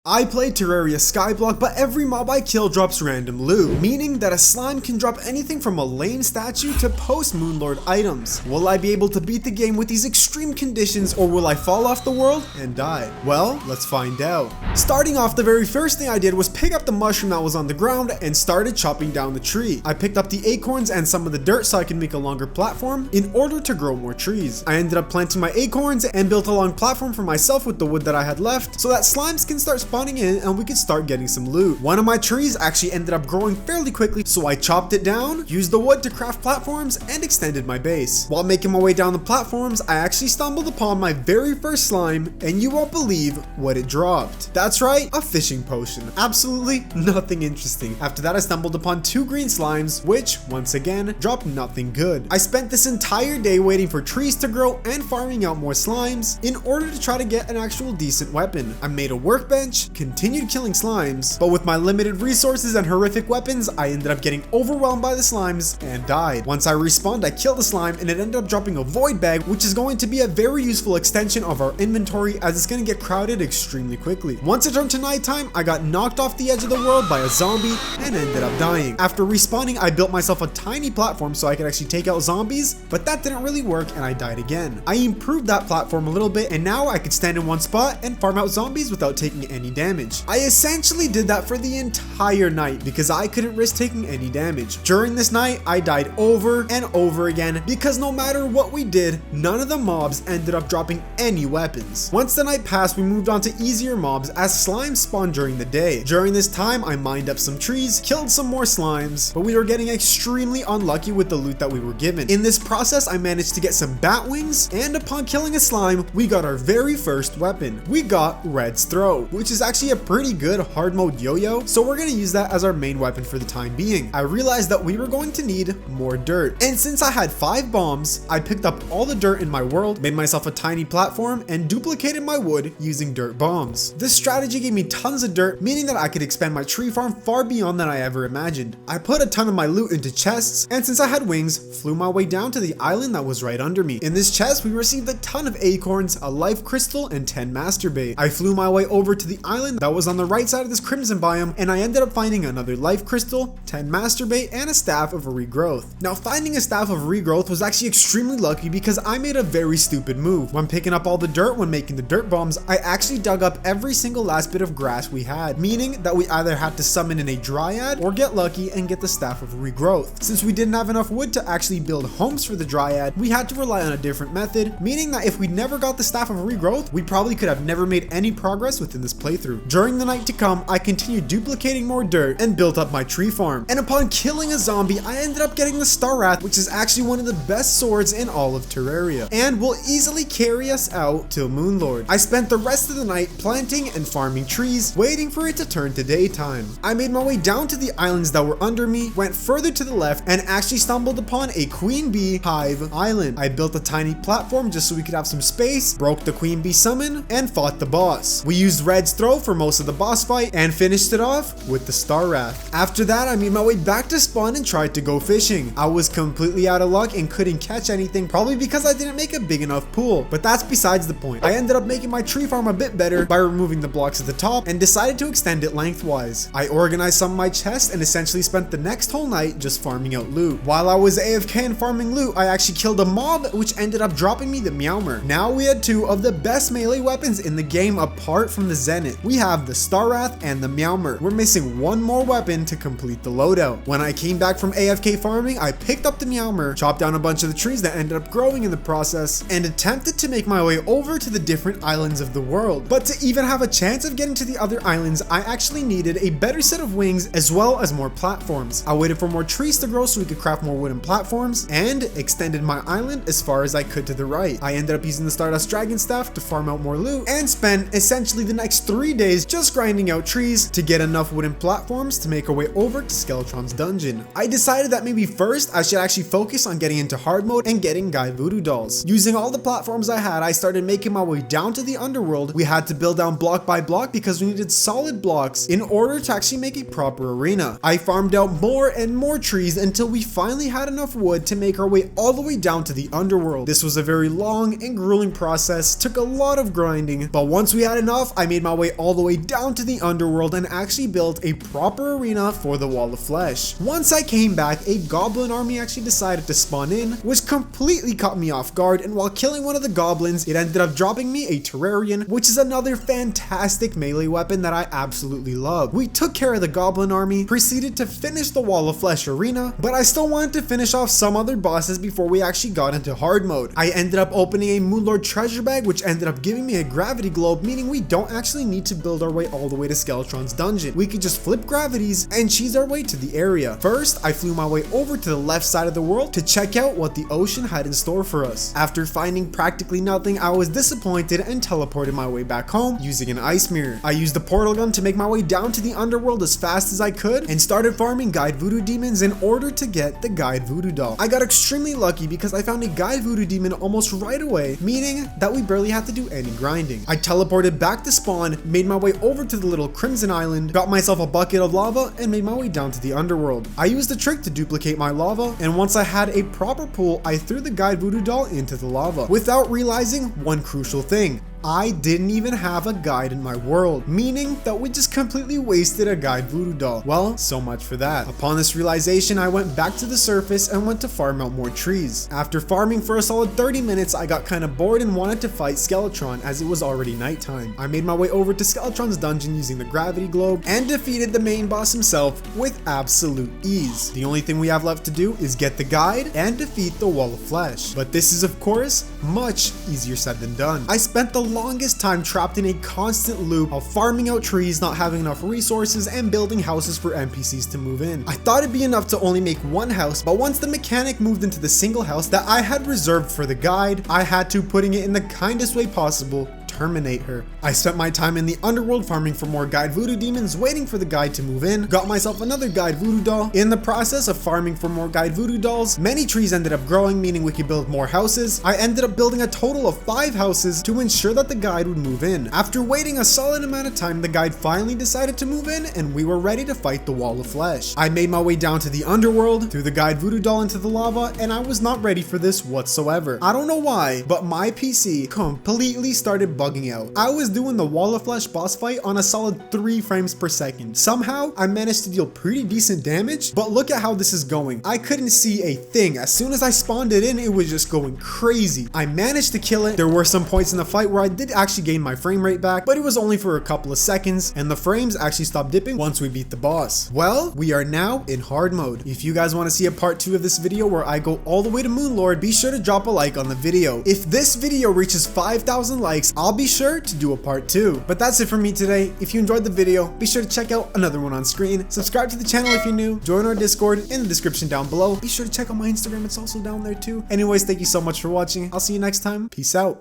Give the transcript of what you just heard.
I play Terraria Skyblock, but every mob I kill drops random loot, meaning that a slime can drop anything from a lame statue to post-Moonlord items. Will I be able to beat the game with these extreme conditions, or will I fall off the world and die? Well, let's find out. Starting off, the very first thing I did was pick up the mushroom that was on the ground and started chopping down the tree. I picked up the acorns and some of the dirt so I can make a longer platform in order to grow more trees. I ended up planting my acorns and built a long platform for myself with the wood that I had left so that slimes can start spawning in and we could start getting some loot. One of my trees actually ended up growing fairly quickly, so I chopped it down, used the wood to craft platforms, and extended my base. While making my way down the platforms, I actually stumbled upon my very first slime, and you won't believe what it dropped. That's right, a fishing potion. Absolutely nothing interesting. After that, I stumbled upon two green slimes, which, once again, dropped nothing good. I spent this entire day waiting for trees to grow and farming out more slimes in order to try to get an actual decent weapon. I made a workbench, continued killing slimes, but with my limited resources and horrific weapons, I ended up getting overwhelmed by the slimes and died. Once I respawned, I killed the slime and it ended up dropping a void bag, which is going to be a very useful extension of our inventory as it's going to get crowded extremely quickly. Once it turned to nighttime, I got knocked off the edge of the world by a zombie and ended up dying. After respawning, I built myself a tiny platform so I could actually take out zombies, but that didn't really work and I died again. I improved that platform a little bit and now I could stand in one spot and farm out zombies without taking any damage. I essentially did that for the entire night because I couldn't risk taking any damage. During this night, I died over and over again because no matter what we did, none of the mobs ended up dropping any weapons. Once the night passed, we moved on to easier mobs as slimes spawned during the day. During this time, I mined up some trees, killed some more slimes, but we were getting extremely unlucky with the loot that we were given. In this process, I managed to get some bat wings, and upon killing a slime, we got our very first weapon. We got Red's Throw, which is actually a pretty good hard mode yo-yo, so we're gonna use that as our main weapon for the time being. I realized that we were going to need more dirt, and since I had 5 bombs, I picked up all the dirt in my world, made myself a tiny platform, and duplicated my wood using dirt bombs. This strategy gave me tons of dirt, meaning that I could expand my tree farm far beyond than I ever imagined. I put a ton of my loot into chests, and since I had wings, flew my way down to the island that was right under me. In this chest, we received a ton of acorns, a life crystal, and 10 master bait. I flew my way over to the island that was on the right side of this crimson biome, and I ended up finding another life crystal, 10 master bait, and a staff of regrowth. Now, finding a staff of regrowth was actually extremely lucky because I made a very stupid move. When picking up all the dirt when making the dirt bombs, I actually dug up every single last bit of grass we had, meaning that we either had to summon in a dryad or get lucky and get the staff of regrowth. Since we didn't have enough wood to actually build homes for the dryad, we had to rely on a different method, meaning that if we never got the staff of regrowth, we probably could have never made any progress within this playthrough. During the night to come, I continued duplicating more dirt and built up my tree farm. And upon killing a zombie, I ended up getting the Star Wrath, which is actually one of the best swords in all of Terraria, and will easily carry us out till Moonlord. I spent the rest of the night planting and farming trees, waiting for it to turn to daytime. I made my way down to the islands that were under me, went further to the left, and actually stumbled upon a queen bee hive island. I built a tiny platform just so we could have some space, broke the queen bee summon, and fought the boss. We used Red's Throw for most of the boss fight and finished it off with the Star Wrath. After that, I made my way back to spawn and tried to go fishing. I was completely out of luck and couldn't catch anything, probably because I didn't make a big enough pool, but that's besides the point. I ended up making my tree farm a bit better by removing the blocks at the top and decided to extend it lengthwise. I organized some of my chests and essentially spent the next whole night just farming out loot. While I was AFK and farming loot, I actually killed a mob, which ended up dropping me the Meowmer. Now we had 2 of the best melee weapons in the game apart from the Zenith. We have the Star Wrath and the Meowmer. We're missing one more weapon to complete the loadout. When I came back from AFK farming, I picked up the Meowmer, chopped down a bunch of the trees that ended up growing in the process, and attempted to make my way over to the different islands of the world. But to even have a chance of getting to the other islands, I actually needed a better set of wings as well as more platforms. I waited for more trees to grow so we could craft more wooden platforms and extended my island as far as I could to the right. I ended up using the Stardust Dragon Staff to farm out more loot and spent essentially the next 3 days just grinding out trees to get enough wooden platforms to make our way over to Skeletron's dungeon. I decided that maybe first I should actually focus on getting into hard mode and getting Guy Voodoo dolls. Using all the platforms I had, I started making my way down to the underworld. We had to build down block by block because we needed solid blocks in order to actually make a proper arena. I farmed out more and more trees until we finally had enough wood to make our way all the way down to the underworld. This was a very long and grueling process, took a lot of grinding, but once we had enough, I made my way way all the way down to the underworld and actually built a proper arena for the Wall of Flesh. Once I came back, a goblin army actually decided to spawn in, which completely caught me off guard, and while killing one of the goblins, it ended up dropping me a Terrarian, which is another fantastic melee weapon that I absolutely love. We took care of the goblin army, proceeded to finish the Wall of Flesh arena, but I still wanted to finish off some other bosses before we actually got into hard mode. I ended up opening a Moonlord treasure bag, which ended up giving me a gravity globe, meaning we don't actually need to build our way all the way to Skeletron's dungeon. We could just flip gravities and cheese our way to the area. First, I flew my way over to the left side of the world to check out what the ocean had in store for us. After finding practically nothing, I was disappointed and teleported my way back home using an ice mirror. I used the portal gun to make my way down to the underworld as fast as I could and started farming guide voodoo demons in order to get the guide voodoo doll. I got extremely lucky because I found a guide voodoo demon almost right away, meaning that we barely had to do any grinding. I teleported back to spawn, made my way over to the little Crimson Island, got myself a bucket of lava, and made my way down to the underworld. I used a trick to duplicate my lava, and once I had a proper pool, I threw the guide voodoo doll into the lava without realizing one crucial thing. I didn't even have a guide in my world, meaning that we just completely wasted a guide voodoo doll. Well, so much for that. Upon this realization, I went back to the surface and went to farm out more trees. After farming for a solid 30 minutes, I got kind of bored and wanted to fight Skeletron as it was already nighttime. I made my way over to Skeletron's dungeon using the gravity globe and defeated the main boss himself with absolute ease. The only thing we have left to do is get the guide and defeat the Wall of Flesh. But this is of course much easier said than done. I spent the longest time trapped in a constant loop of farming out trees, not having enough resources, and building houses for NPCs to move in. I thought it'd be enough to only make one house, but once the mechanic moved into the single house that I had reserved for the guide, I had to, putting it in the kindest way possible, terminate her. I spent my time in the underworld farming for more guide voodoo demons, waiting for the guide to move in, got myself another guide voodoo doll. In the process of farming for more guide voodoo dolls, many trees ended up growing, meaning we could build more houses. I ended up building a total of 5 houses to ensure that the guide would move in. After waiting a solid amount of time, the guide finally decided to move in and we were ready to fight the Wall of Flesh. I made my way down to the underworld, threw the guide voodoo doll into the lava, and I was not ready for this whatsoever. I don't know why, but my PC completely started bugging out. I was doing the Wall of Flesh boss fight on a solid 3 frames per second. Somehow, I managed to deal pretty decent damage, but look at how this is going. I couldn't see a thing. As soon as I spawned it in, it was just going crazy. I managed to kill it. There were some points in the fight where I did actually gain my frame rate back, but it was only for a couple of seconds, and the frames actually stopped dipping once we beat the boss. Well, we are now in hard mode. If you guys want to see a part 2 of this video where I go all the way to Moonlord, be sure to drop a like on the video. If this video reaches 5,000 likes, I'll be sure to do a part 2. But that's it for me today. If you enjoyed the video, be sure to check out another one on screen. Subscribe to the channel if you're new. Join our Discord in the description down below. Be sure to check out my Instagram. It's also down there too. Anyways, thank you so much for watching. I'll see you next time. Peace out.